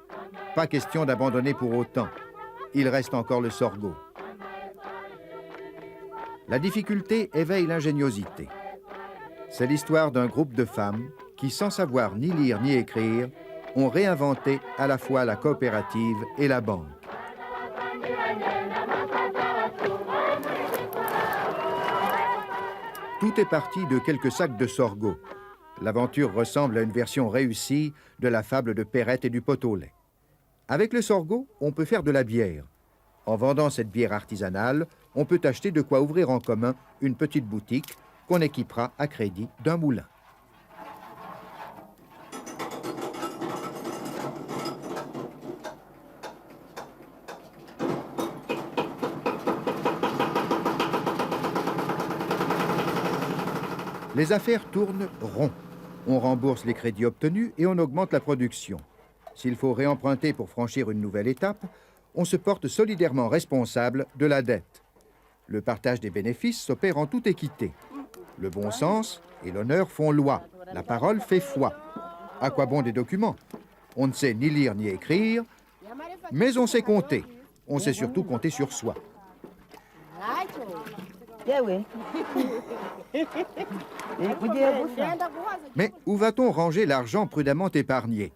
Pas question d'abandonner pour autant. Il reste encore le sorgho. La difficulté éveille l'ingéniosité. C'est l'histoire d'un groupe de femmes qui, sans savoir ni lire ni écrire, ont réinventé à la fois la coopérative et la banque. Tout est parti de quelques sacs de sorgho. L'aventure ressemble à une version réussie de la fable de Perrette et du pot au lait. Avec le sorgho, on peut faire de la bière. En vendant cette bière artisanale, on peut acheter de quoi ouvrir en commun une petite boutique qu'on équipera à crédit d'un moulin. Les affaires tournent rond. On rembourse les crédits obtenus et on augmente la production. S'il faut réemprunter pour franchir une nouvelle étape, on se porte solidairement responsable de la dette. Le partage des bénéfices s'opère en toute équité. Le bon sens et l'honneur font loi. La parole fait foi. À quoi bon des documents? On ne sait ni lire ni écrire, mais on sait compter. On sait surtout compter sur soi. Mais où va-t-on ranger l'argent prudemment épargné?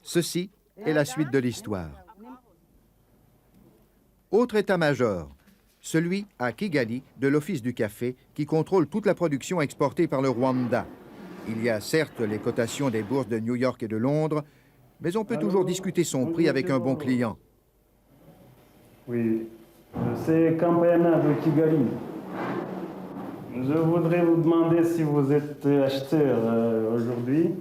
Ceci est la suite de l'histoire. Autre état-major, celui à Kigali de l'Office du café qui contrôle toute la production exportée par le Rwanda. Il y a certes les cotations des bourses de New York et de Londres, mais on peut toujours discuter son prix avec un bon client. Oui, c'est Kampayana de Kigali. Je voudrais vous demander si vous êtes acheteur aujourd'hui.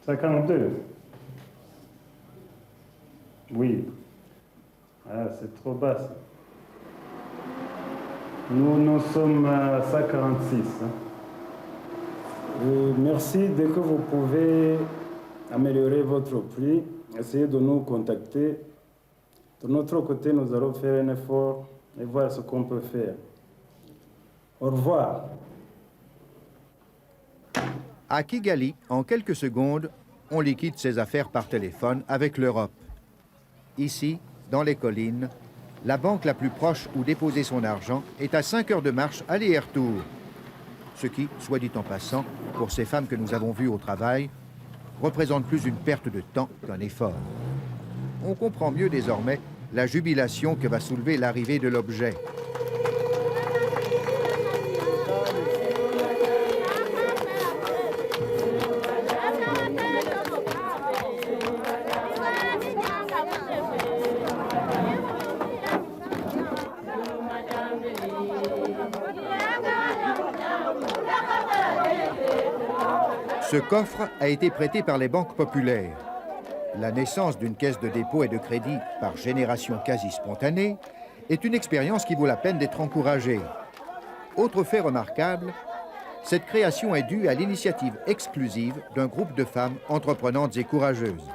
52. Oui. Ah, c'est trop bas, ça. Nous sommes à 146. Merci. Dès que vous pouvez améliorer votre prix, essayez de nous contacter. De notre côté, nous allons faire un effort et voir ce qu'on peut faire. Au revoir. À Kigali, en quelques secondes, on liquide ses affaires par téléphone avec l'Europe. Ici, dans les collines, la banque la plus proche où déposer son argent est à 5 heures de marche aller et retour. Ce qui, soit dit en passant, pour ces femmes que nous avons vues au travail, représente plus une perte de temps qu'un effort. On comprend mieux désormais la jubilation que va soulever l'arrivée de l'objet. Ce coffre a été prêté par les banques populaires. La naissance d'une caisse de dépôt et de crédit par génération quasi spontanée est une expérience qui vaut la peine d'être encouragée. Autre fait remarquable, cette création est due à l'initiative exclusive d'un groupe de femmes entreprenantes et courageuses.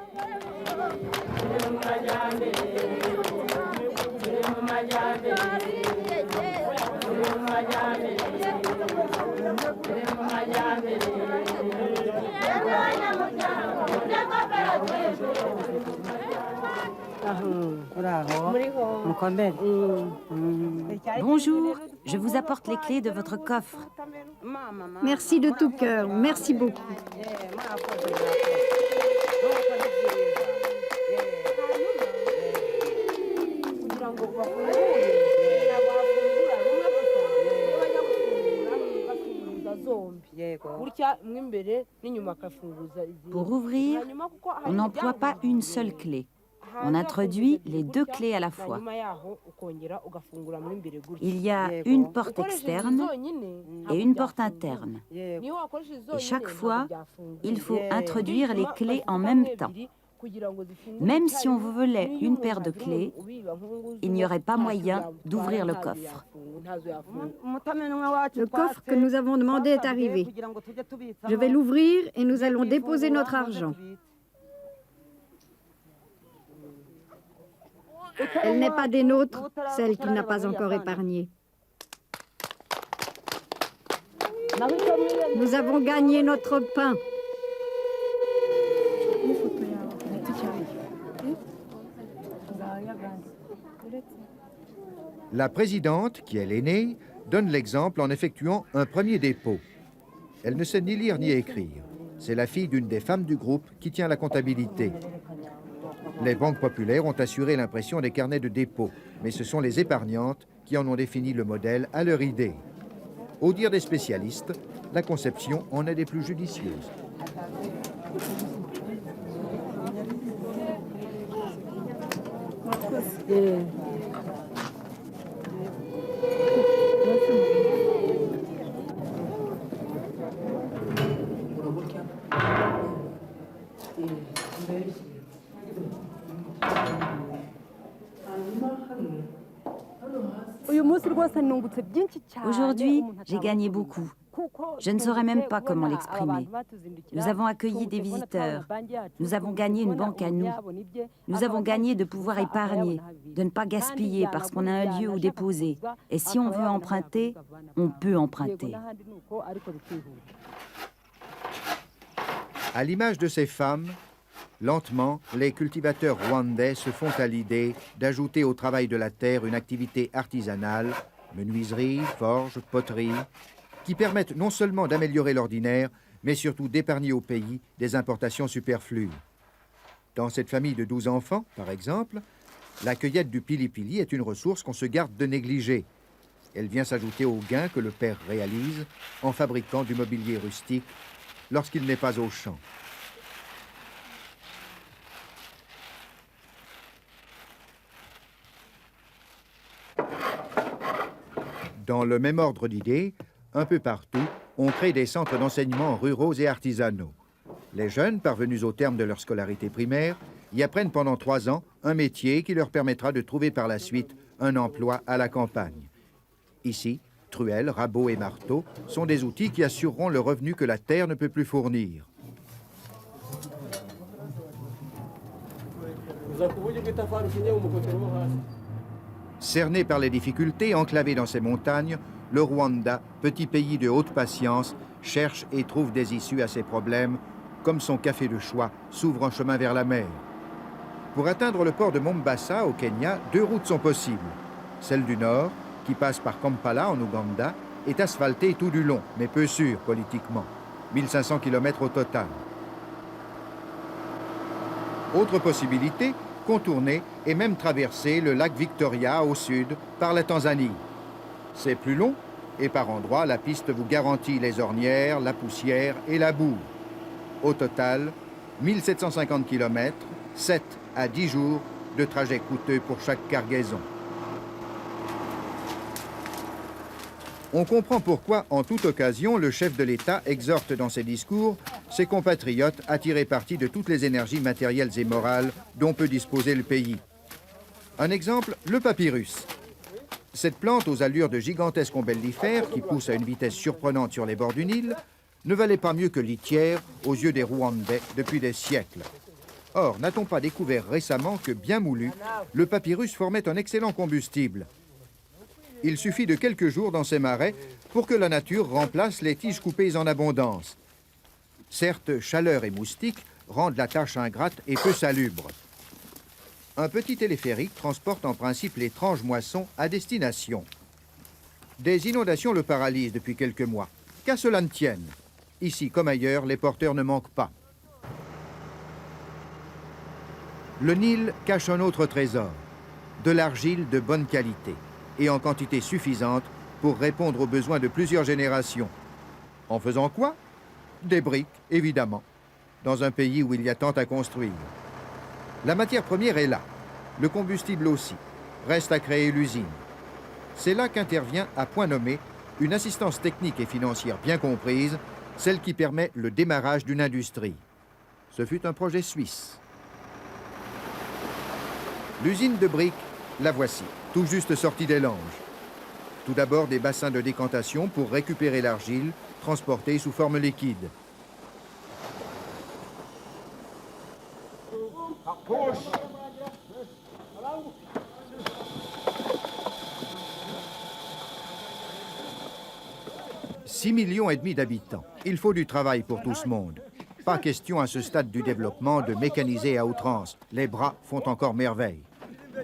Bonjour, je vous apporte les clés de votre coffre. Merci de tout cœur, merci beaucoup. Pour ouvrir, on n'emploie pas une seule clé. On introduit les deux clés à la fois. Il y a une porte externe et une porte interne. Et chaque fois, il faut introduire les clés en même temps. Même si on voulait une paire de clés, il n'y aurait pas moyen d'ouvrir le coffre. Le coffre que nous avons demandé est arrivé. Je vais l'ouvrir et nous allons déposer notre argent. Elle n'est pas des nôtres, celle qu'il n'a pas encore épargnée. Nous avons gagné notre pain. La présidente, qui est l'aînée, donne l'exemple en effectuant un premier dépôt. Elle ne sait ni lire ni écrire. C'est la fille d'une des femmes du groupe qui tient la comptabilité. Les banques populaires ont assuré l'impression des carnets de dépôt, mais ce sont les épargnantes qui en ont défini le modèle à leur idée. Au dire des spécialistes, la conception en est des plus judicieuses. Aujourd'hui, j'ai gagné beaucoup. Je ne saurais même pas comment l'exprimer. Nous avons accueilli des visiteurs. Nous avons gagné une banque à nous. Nous avons gagné de pouvoir épargner, de ne pas gaspiller parce qu'on a un lieu où déposer. Et si on veut emprunter, on peut emprunter. À l'image de ces femmes, lentement, les cultivateurs rwandais se font à l'idée d'ajouter au travail de la terre une activité artisanale, menuiserie, forge, poterie, qui permettent non seulement d'améliorer l'ordinaire, mais surtout d'épargner au pays des importations superflues. Dans cette famille de 12 enfants, par exemple, la cueillette du pili-pili est une ressource qu'on se garde de négliger. Elle vient s'ajouter aux gains que le père réalise en fabriquant du mobilier rustique lorsqu'il n'est pas au champ. Dans le même ordre d'idées, un peu partout, on crée des centres d'enseignement ruraux et artisanaux. Les jeunes, parvenus au terme de leur scolarité primaire, y apprennent pendant 3 ans un métier qui leur permettra de trouver par la suite un emploi à la campagne. Ici, truelles, rabots et marteaux sont des outils qui assureront le revenu que la terre ne peut plus fournir. Cerné par les difficultés, enclavé dans ses montagnes, le Rwanda, petit pays de haute patience, cherche et trouve des issues à ses problèmes, comme son café de choix s'ouvre un chemin vers la mer. Pour atteindre le port de Mombasa, au Kenya, 2 routes sont possibles. Celle du nord, qui passe par Kampala, en Ouganda, est asphaltée tout du long, mais peu sûre politiquement. 1500 km au total. Autre possibilité, contourner et même traverser le lac Victoria au sud par la Tanzanie. C'est plus long et par endroits, la piste vous garantit les ornières, la poussière et la boue. Au total, 1750 km, 7 à 10 jours de trajet coûteux pour chaque cargaison. On comprend pourquoi, en toute occasion, le chef de l'État exhorte dans ses discours ses compatriotes à tirer parti de toutes les énergies matérielles et morales dont peut disposer le pays. Un exemple, le papyrus. Cette plante aux allures de gigantesques ombellifères, qui pousse à une vitesse surprenante sur les bords du Nil, ne valait pas mieux que litière aux yeux des Rwandais depuis des siècles. Or, n'a-t-on pas découvert récemment que, bien moulu, le papyrus formait un excellent combustible? Il suffit de quelques jours dans ces marais pour que la nature remplace les tiges coupées en abondance. Certes, chaleur et moustiques rendent la tâche ingrate et peu salubre. Un petit téléphérique transporte en principe l'étrange moisson à destination. Des inondations le paralysent depuis quelques mois. Qu'à cela ne tienne. Ici comme ailleurs, les porteurs ne manquent pas. Le Nil cache un autre trésor, de l'argile de bonne qualité et en quantité suffisante pour répondre aux besoins de plusieurs générations. En faisant quoi? Des briques, évidemment, dans un pays où il y a tant à construire. La matière première est là, le combustible aussi. Reste à créer l'usine. C'est là qu'intervient, à point nommé, une assistance technique et financière bien comprise, celle qui permet le démarrage d'une industrie. Ce fut un projet suisse. L'usine de briques, la voici, tout juste sortie des langes. Tout d'abord des bassins de décantation pour récupérer l'argile, transportée sous forme liquide. « 6,5 millions d'habitants. Il faut du travail pour tout ce monde. Pas question à ce stade du développement de mécaniser à outrance. Les bras font encore merveille.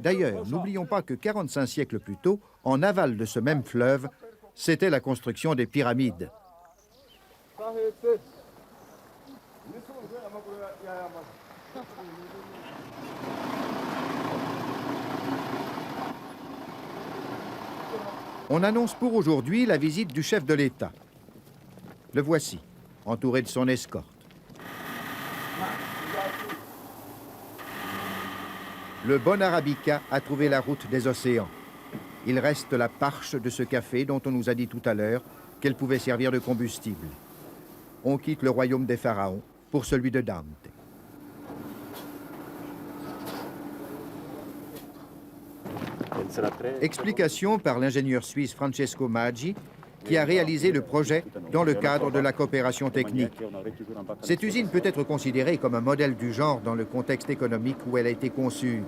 D'ailleurs, n'oublions pas que 45 siècles plus tôt, en aval de ce même fleuve, c'était la construction des pyramides. On annonce pour aujourd'hui la visite du chef de l'État. Le voici, entouré de son escorte. Le bon Arabica a trouvé la route des océans. Il reste la parche de ce café dont on nous a dit tout à l'heure qu'elle pouvait servir de combustible. On quitte le royaume des pharaons pour celui de Dante. Explication par l'ingénieur suisse Francesco Maggi, qui a réalisé le projet dans le cadre de la coopération technique. Cette usine peut être considérée comme un modèle du genre dans le contexte économique où elle a été conçue.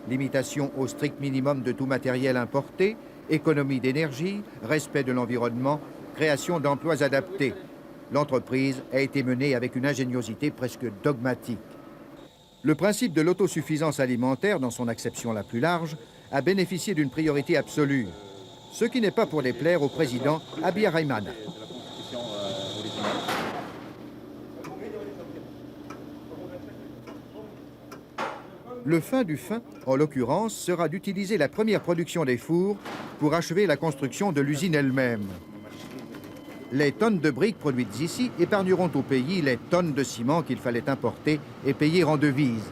Limitation au strict minimum de tout matériel importé, économie d'énergie, respect de l'environnement, création d'emplois adaptés. L'entreprise a été menée avec une ingéniosité presque dogmatique. Le principe de l'autosuffisance alimentaire, dans son acception la plus large, a bénéficié d'une priorité absolue. Ce qui n'est pas pour déplaire au président Habyarimana. Le fin du fin, en l'occurrence, sera d'utiliser la première production des fours pour achever la construction de l'usine elle-même. Les tonnes de briques produites ici épargneront au pays les tonnes de ciment qu'il fallait importer et payer en devises.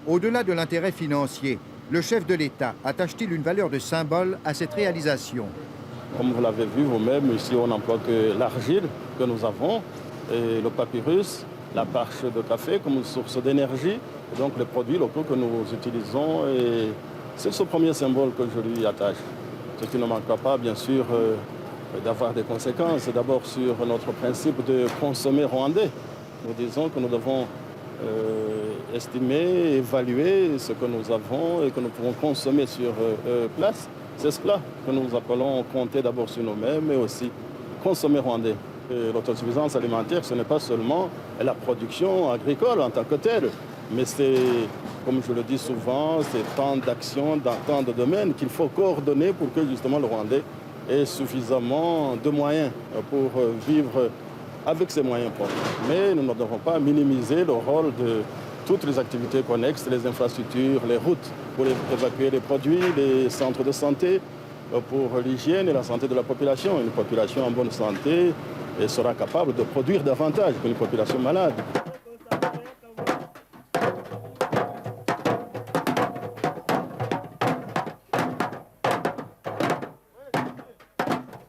Au-delà de l'intérêt financier, le chef de l'État attache-t-il une valeur de symbole à cette réalisation? Comme vous l'avez vu vous-même, ici on n'emploie que l'argile que nous avons, et le papyrus, la parche de café comme source d'énergie, donc les produits locaux que nous utilisons. Et c'est ce premier symbole que je lui attache. Ce qui ne manquera pas, bien sûr, d'avoir des conséquences. D'abord sur notre principe de consommer rwandais. Nous disons que nous devons estimer, évaluer ce que nous avons et que nous pouvons consommer sur place. C'est cela que nous appelons compter d'abord sur nous-mêmes, mais aussi consommer rwandais. L'autosuffisance alimentaire, ce n'est pas seulement la production agricole en tant que telle, mais c'est, comme je le dis souvent, c'est tant d'actions dans tant de domaines qu'il faut coordonner pour que justement le Rwandais ait suffisamment de moyens pour vivre avec ses moyens propres. Mais nous ne devons pas minimiser le rôle de toutes les activités connexes, les infrastructures, les routes pour évacuer les produits, les centres de santé, pour l'hygiène et la santé de la population. Une population en bonne santé sera capable de produire davantage qu'une population malade.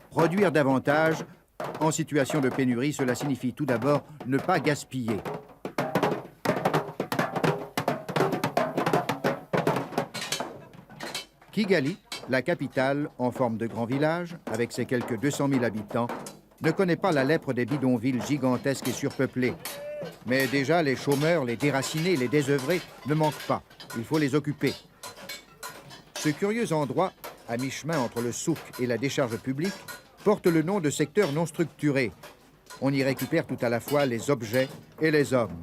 Produire davantage, en situation de pénurie, cela signifie tout d'abord ne pas gaspiller. Kigali, la capitale en forme de grand village, avec ses quelques 200 000 habitants, ne connaît pas la lèpre des bidonvilles gigantesques et surpeuplés. Mais déjà, les chômeurs, les déracinés, les désœuvrés ne manquent pas. Il faut les occuper. Ce curieux endroit, à mi-chemin entre le souk et la décharge publique, porte le nom de secteur non structuré. On y récupère tout à la fois les objets et les hommes.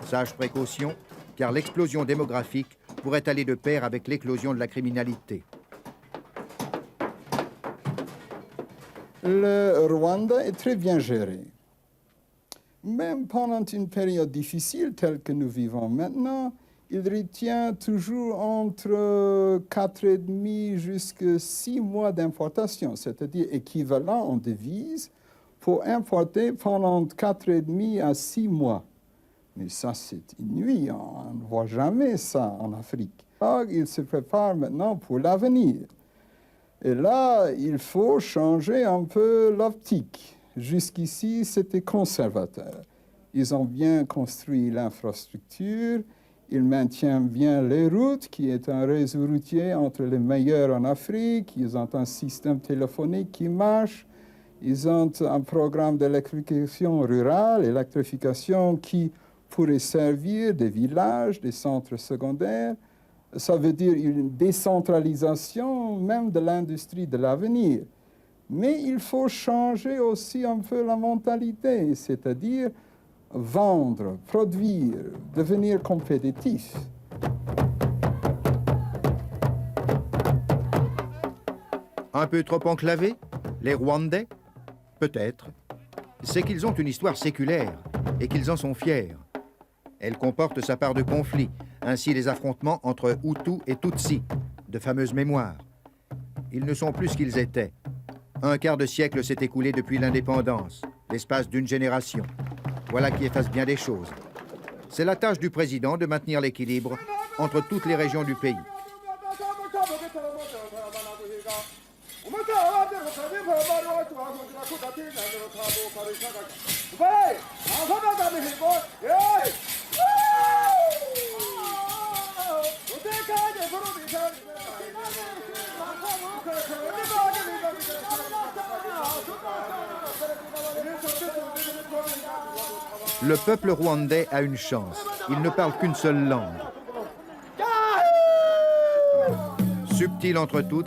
Sage précaution, car l'explosion démographique pourrait aller de pair avec l'éclosion de la criminalité. Le Rwanda est très bien géré. Même pendant une période difficile telle que nous vivons maintenant, il retient toujours entre 4,5 jusqu'à 6 mois d'importation, c'est-à-dire équivalent en devises pour importer pendant 4,5 à 6 mois. Mais ça, c'est inouï, on ne voit jamais ça en Afrique. Alors, il se prépare maintenant pour l'avenir. Et là, il faut changer un peu l'optique. Jusqu'ici, c'était conservateur. Ils ont bien construit l'infrastructure, ils maintiennent bien les routes, qui est un réseau routier entre les meilleurs en Afrique. Ils ont un système téléphonique qui marche. Ils ont un programme d'électrification rurale, électrification qui pourrait servir des villages, des centres secondaires. Ça veut dire une décentralisation même de l'industrie de l'avenir. Mais il faut changer aussi un peu la mentalité, c'est-à-dire vendre, produire, devenir compétitif. Un peu trop enclavés, les Rwandais? Peut-être. C'est qu'ils ont une histoire séculaire et qu'ils en sont fiers. Elle comporte sa part de conflits, ainsi les affrontements entre Hutus et Tutsis, de fameuses mémoires. Ils ne sont plus ce qu'ils étaient. Un quart de siècle s'est écoulé depuis l'indépendance, l'espace d'une génération. Voilà qui efface bien des choses. C'est la tâche du président de maintenir l'équilibre entre toutes les régions du pays. Le peuple rwandais a une chance. Il ne parle qu'une seule langue. Subtile entre toutes,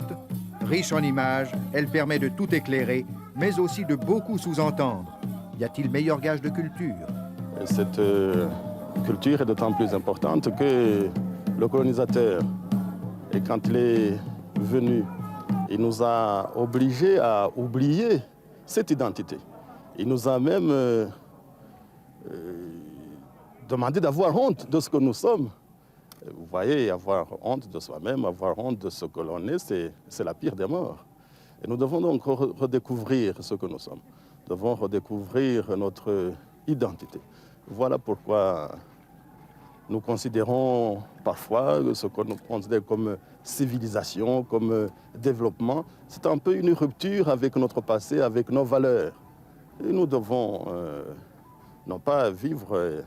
riche en images, elle permet de tout éclairer, mais aussi de beaucoup sous-entendre. Y a-t-il meilleur gage de culture? Cette culture est d'autant plus importante que le colonisateur, et quand il est venu, il nous a obligés à oublier cette identité. Il nous a même demandé d'avoir honte de ce que nous sommes. Vous voyez, avoir honte de soi-même, avoir honte de ce que l'on est, c'est la pire des morts. Et nous devons donc redécouvrir ce que nous sommes. Nous devons redécouvrir notre identité. Voilà pourquoi nous considérons parfois ce que nous considérons comme civilisation, comme développement. C'est un peu une rupture avec notre passé, avec nos valeurs. Et nous devons non pas vivre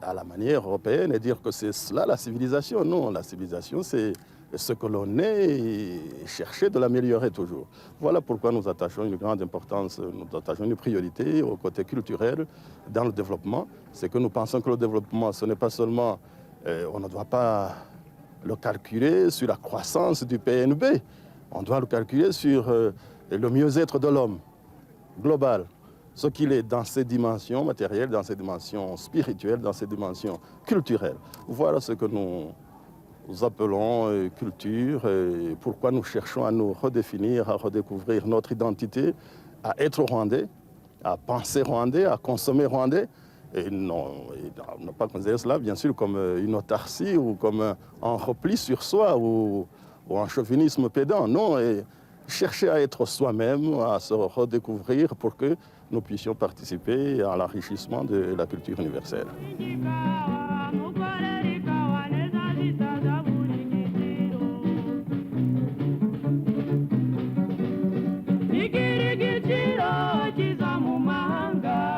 à la manière européenne et dire que c'est cela la civilisation. Non, la civilisation, c'est ce que l'on est et chercher de l'améliorer toujours. Voilà pourquoi nous attachons une grande importance, nous attachons une priorité au côté culturel dans le développement. C'est que nous pensons que le développement, ce n'est pas seulement, on ne doit pas le calculer sur la croissance du PNB, on doit le calculer sur le mieux-être de l'homme global. Ce qu'il est dans ses dimensions matérielles, dans ses dimensions spirituelles, dans ses dimensions culturelles. Voilà ce que nous appelons culture et pourquoi nous cherchons à nous redéfinir, à redécouvrir notre identité, à être rwandais, à penser rwandais, à consommer rwandais Et non, on n'a pas considéré cela, bien sûr, comme une autarcie ou comme un repli sur soi ou un chauvinisme pédant. Non, et chercher à être soi-même, à se redécouvrir pour que nous puissions participer à l'enrichissement de la culture universelle. Ikirigitiro kiza mu mahanga